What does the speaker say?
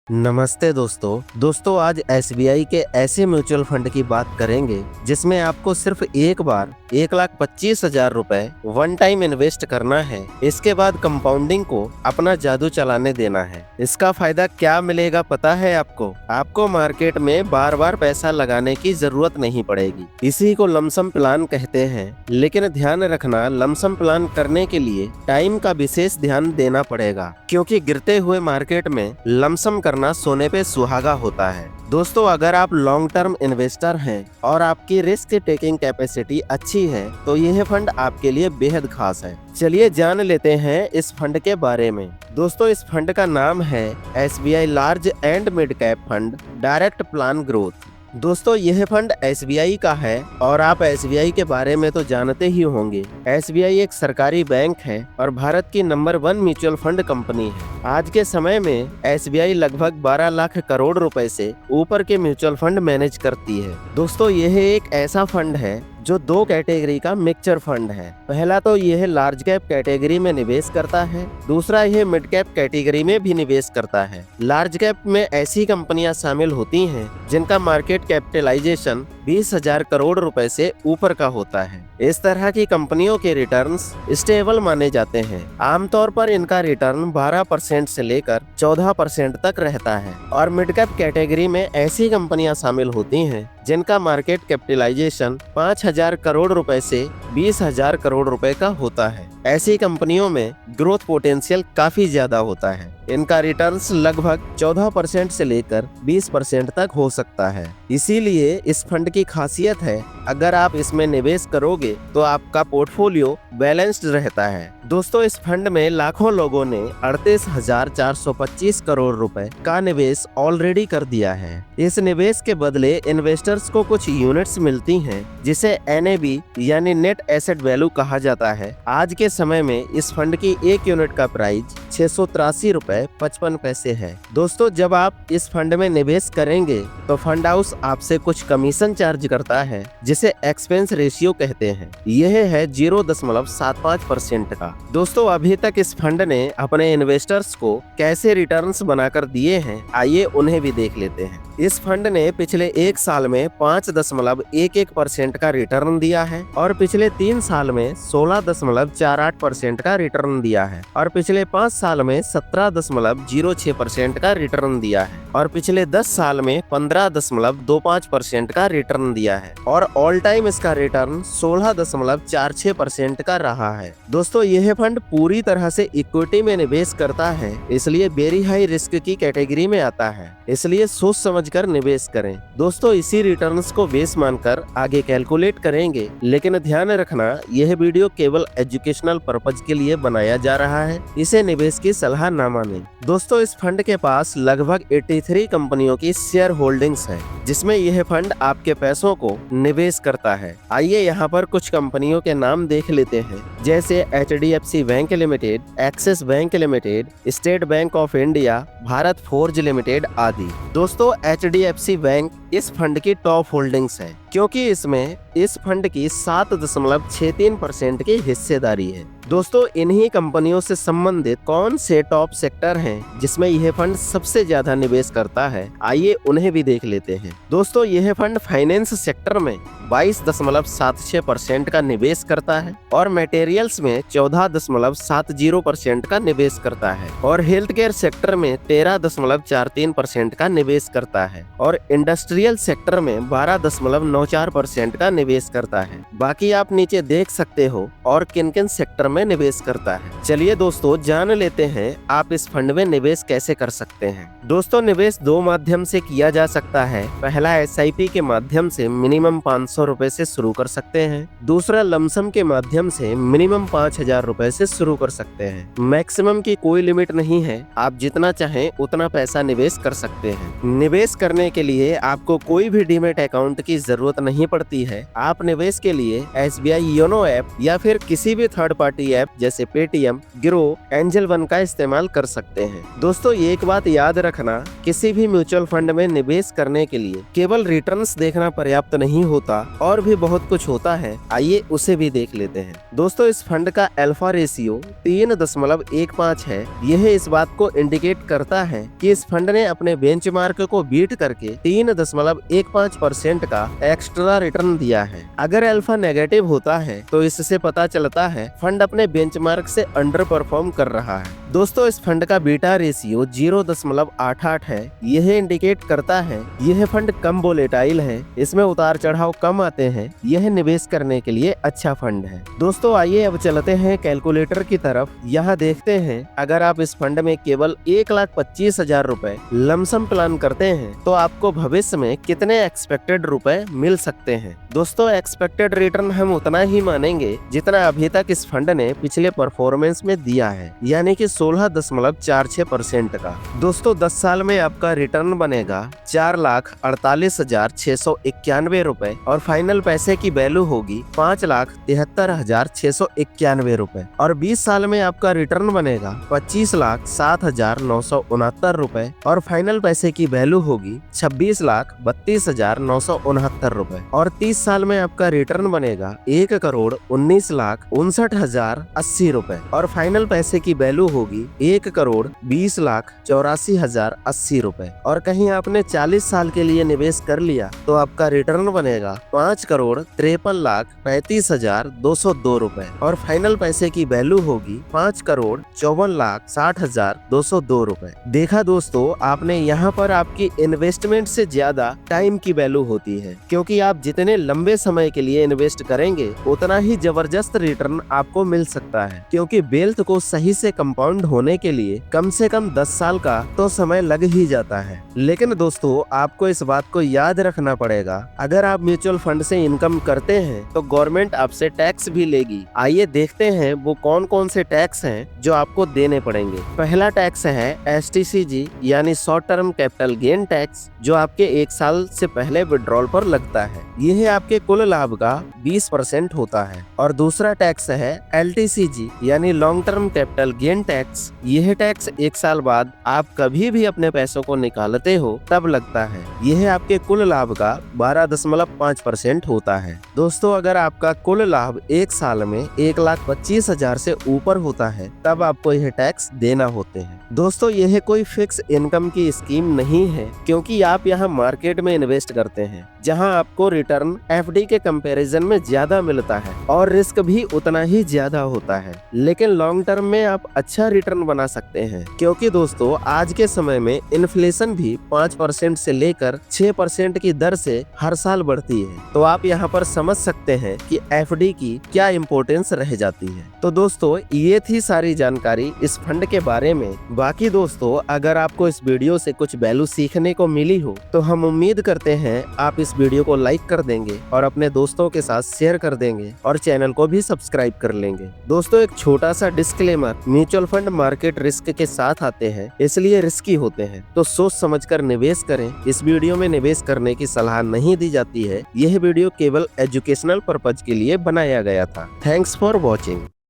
नमस्ते दोस्तों आज एसबीआई के ऐसे म्यूचुअल फंड की बात करेंगे जिसमें आपको सिर्फ एक बार 1,25,000 रुपए वन टाइम इन्वेस्ट करना है। इसके बाद कंपाउंडिंग को अपना जादू चलाने देना है। इसका फायदा क्या मिलेगा पता है आपको मार्केट में बार बार पैसा लगाने की जरूरत नहीं पड़ेगी। इसी को लमसम प्लान कहते हैं। लेकिन ध्यान रखना, लमसम प्लान करने के लिए टाइम का विशेष ध्यान देना पड़ेगा, क्योंकि गिरते हुए मार्केट में लमसम करना सोने पे सुहागा होता है। दोस्तों, अगर आप लॉन्ग टर्म इन्वेस्टर हैं और आपकी रिस्क टेकिंग कैपेसिटी अच्छी है तो यह फंड आपके लिए बेहद खास है। चलिए जान लेते हैं इस फंड के बारे में। दोस्तों, इस फंड का नाम है SBI large and mid cap fund direct plan growth. दोस्तों, यह फंड एसबीआई का है और आप एसबीआई के बारे में तो जानते ही होंगे। एसबीआई एक सरकारी बैंक है और भारत की नंबर 1 म्यूचुअल फंड कंपनी है। आज के समय में एसबीआई लगभग 12 लाख करोड़ रुपए से ऊपर के म्यूचुअल फंड मैनेज करती है। दोस्तों, यह एक ऐसा फंड है जो 2 कैटेगरी का मिक्सचर फंड है। पहला तो यह लार्ज कैप कैटेगरी में निवेश करता है, दूसरा यह मिड कैप कैटेगरी में भी निवेश करता है। लार्ज कैप में ऐसी कंपनियां शामिल होती हैं जिनका मार्केट कैपिटलाइजेशन 20,000 करोड़ रुपए से ऊपर का होता है। इस तरह की कंपनियों के रिटर्न्स स्टेबल माने जाते हैं। आमतौर पर इनका रिटर्न 12% से लेकर 14% तक रहता है। और मिड कैप कैटेगरी में ऐसी कंपनियां शामिल होती हैं जिनका मार्केट कैपिटलाइजेशन 5,000 करोड़ रुपए से 20,000 करोड़ रुपए का होता है। ऐसी कंपनियों में ग्रोथ पोटेंशियल काफी ज्यादा होता है। इनका रिटर्न्स लगभग 14% से लेकर 20% तक हो सकता है। इसीलिए इस फंड की खासियत है, अगर आप इसमें निवेश करोगे तो आपका पोर्टफोलियो बैलेंस्ड रहता है। दोस्तों, इस फंड में लाखों लोगों ने 38,425 करोड़ रुपए का निवेश ऑलरेडी कर दिया है। इस निवेश के बदले इन्वेस्टर्स को कुछ यूनिट्स मिलती हैं, जिसे एनएवी यानी नेट एसेट वैल्यू कहा जाता है। आज के समय में इस फंड की एक यूनिट का प्राइस 683 रुपए 55 पैसे है। दोस्तों, जब आप इस फंड में निवेश करेंगे तो फंड हाउस आपसे कुछ कमीशन चार्ज करता है, जिसे एक्सपेंस रेशियो कहते हैं। यह है 0.75% का। दोस्तों, अभी तक इस फंड ने अपने इन्वेस्टर्स को कैसे रिटर्न्स बनाकर दिए हैं, आइए उन्हें भी देख लेते हैं। इस फंड ने पिछले 1 साल में 5.11% का रिटर्न दिया है और पिछले 3 साल में 16.48% का रिटर्न दिया है और पिछले 5 साल में 17.06% का रिटर्न दिया है और पिछले 10 साल में 15.25% का रिटर्न दिया है और ऑल टाइम इसका रिटर्न 16.46% का रहा है। दोस्तों, यह फंड पूरी तरह से इक्विटी में निवेश करता है, इसलिए वेरी हाई रिस्क की कैटेगरी में आता है। इसलिए सोच समझकर निवेश करें। दोस्तों, इसी रिटर्न्स को बेस मानकर आगे कैलकुलेट करेंगे, लेकिन ध्यान रखना, यह वीडियो केवल एजुकेशनल पर्पज के लिए बनाया जा रहा है। इसे निवेश की सलाह ना मानें। दोस्तों, इस फंड के पास लगभग 83 कंपनियों की शेयर होल्डिंग्स है, जिसमें यह फंड आपके पैसों को निवेश करता है। आइए यहाँ पर कुछ कंपनियों के नाम देख लेते हैं, जैसे HDFC bank limited, axis bank limited, state bank of India, Bharat forge limited आदि। दोस्तों, HDFC बैंक इस फंड की टॉप होल्डिंग्स है, क्योंकि इसमें इस फंड की 7.63% की हिस्सेदारी है। दोस्तों, इन्हीं कंपनियों से संबंधित कौन से टॉप सेक्टर हैं जिसमें यह फंड सबसे ज्यादा निवेश करता है, आइए उन्हें भी देख लेते हैं। दोस्तों, यह फंड फाइनेंस सेक्टर में 22.76% का निवेश करता है और मटेरियल्स में 14.70% का निवेश करता है और हेल्थ केयर सेक्टर में 13.43% का निवेश करता है और इंडस्ट्रियल सेक्टर में 12.94% का निवेश करता है। बाकी आप नीचे देख सकते हो और किन किन सेक्टर में निवेश करता है। चलिए दोस्तों, जान लेते हैं आप इस फंड में निवेश कैसे कर सकते हैं। दोस्तों, निवेश 2 माध्यम से किया जा सकता है। पहला SIP के माध्यम से मिनिमम 500 रुपए से शुरू कर सकते हैं। दूसरा लमसम के माध्यम से मिनिमम 5,000 रुपए से शुरू कर सकते हैं। मैक्सिमम की कोई लिमिट नहीं है, आप जितना चाहें उतना पैसा निवेश कर सकते हैं। निवेश करने के लिए आपको कोई भी डीमैट अकाउंट की जरूरत नहीं पड़ती है। आप निवेश के लिए SBI योनो ऐप या फिर किसी भी थर्ड पार्टी पार्टी ऐप जैसे पेटीएम, ग्रो, एंजल वन का इस्तेमाल कर सकते हैं। दोस्तों एक बात याद रखना, किसी भी म्यूचुअल फंड में निवेश करने के लिए केवल रिटर्न्स देखना पर्याप्त नहीं होता, और भी बहुत कुछ होता है। आइए उसे भी देख लेते हैं। दोस्तों इस फंड का अल्फा रेशियो 3.15 है। यह इस बात को इंडिकेट करता है कि इस फंड ने अपने बेंचमार्क को बीट करके 3.15% का एक्स्ट्रा रिटर्न दिया है। अगर अल्फा नेगेटिव होता है तो इससे पता चलता है फंड अपने बेंचमार्क से अंडर परफॉर्म कर रहा है। दोस्तों इस फंड का बीटा रेशियो 0.88 है। यह इंडिकेट करता है यह फंड कम वोलेटाइल है, इसमें उतार चढ़ाव कम आते हैं। यह निवेश करने के लिए अच्छा फंड है। दोस्तों आइए अब चलते हैं कैलकुलेटर की तरफ। यहाँ देखते हैं अगर आप इस फंड में केवल 1,25,000 रुपए लमसम प्लान करते हैं तो आपको भविष्य में कितने एक्सपेक्टेड रुपए मिल सकते हैं। दोस्तों एक्सपेक्टेड रिटर्न हम उतना ही मानेंगे जितना अभी तक इस फंड ने पिछले परफॉर्मेंस में दिया है, यानी कि 16.46% का। दोस्तों 10 साल में आपका रिटर्न बनेगा 4,48,691 रुपए और फाइनल पैसे की वैल्यू होगी 5,73,691 रुपए। और 20 साल में आपका रिटर्न बनेगा 25,07,969 रुपए और फाइनल पैसे की वैल्यू होगी 26,32,969 रुपए। और 30 साल में आपका रिटर्न बनेगा 1,19,59,080 रुपए और फाइनल पैसे की वैल्यू होगी 1,20,84,080 रुपए। और कहीं आपने 40 साल के लिए निवेश कर लिया तो आपका रिटर्न बनेगा 5,53,35,202 रुपए और फाइनल पैसे की वैल्यू होगी 5,54,60,202 रुपए। देखा दोस्तों आपने, यहाँ पर आपकी इन्वेस्टमेंट से ज्यादा टाइम की वैल्यू होती है, क्योंकि आप जितने लंबे समय के लिए इन्वेस्ट करेंगे उतना ही जबरदस्त रिटर्न आपको मिल सकता है, क्योंकि वेल्थ को सही से कंपाउंड होने के लिए कम से कम 10 साल का तो समय लग ही जाता है। लेकिन दोस्तों आपको इस बात को याद रखना पड़ेगा, अगर आप म्यूचुअल फंड से इनकम करते हैं तो गवर्नमेंट आपसे टैक्स भी लेगी। आइए देखते हैं वो कौन कौन से टैक्स हैं जो आपको देने पड़ेंगे। पहला टैक्स है STCG यानी short term capital gain tax, जो आपके 1 साल से पहले विड्रॉल पर लगता है। यह आपके कुल लाभ का 20% होता है। और दूसरा टैक्स है LTCG यानी long term capital gain tax. यह टैक्स 1 साल बाद आप कभी भी अपने पैसों को निकालते हो तब लगता है। यह आपके कुल लाभ का 12.5% होता है। दोस्तों अगर आपका कुल लाभ 1 साल में 1,25,000 से ऊपर होता है तब आपको यह टैक्स देना होते हैं। दोस्तों यह कोई फिक्स इनकम की स्कीम नहीं है, क्योंकि आप यहाँ मार्केट में इन्वेस्ट करते हैं जहां आपको रिटर्न FD के कंपैरिजन में ज्यादा मिलता है और रिस्क भी उतना ही ज्यादा होता है। लेकिन लॉन्ग टर्म में आप अच्छा रिटर्न बना सकते हैं, क्योंकि दोस्तों आज के समय में इन्फ्लेशन भी 5% से लेकर 6% की दर से हर साल बढ़ती है। तो आप यहाँ पर समझ सकते हैं कि FD की क्या इम्पोर्टेंस रह जाती है। तो दोस्तों ये थी सारी जानकारी इस फंड के बारे में। बाकी दोस्तों अगर आपको इस वीडियो से कुछ वैल्यू सीखने को मिली हो तो हम उम्मीद करते हैं आप इस वीडियो को लाइक कर देंगे और अपने दोस्तों के साथ शेयर कर देंगे और चैनल को भी सब्सक्राइब कर लेंगे। दोस्तों एक छोटा सा disclaimer, mutual fund market risk के साथ आते हैं, इसलिए रिस्की होते हैं, तो सोच समझकर निवेश करें। इस वीडियो में निवेश करने की सलाह नहीं दी जाती है। यह वीडियो केवल एजुकेशनल पर्पज के लिए बनाया गया था। Thanks for watching.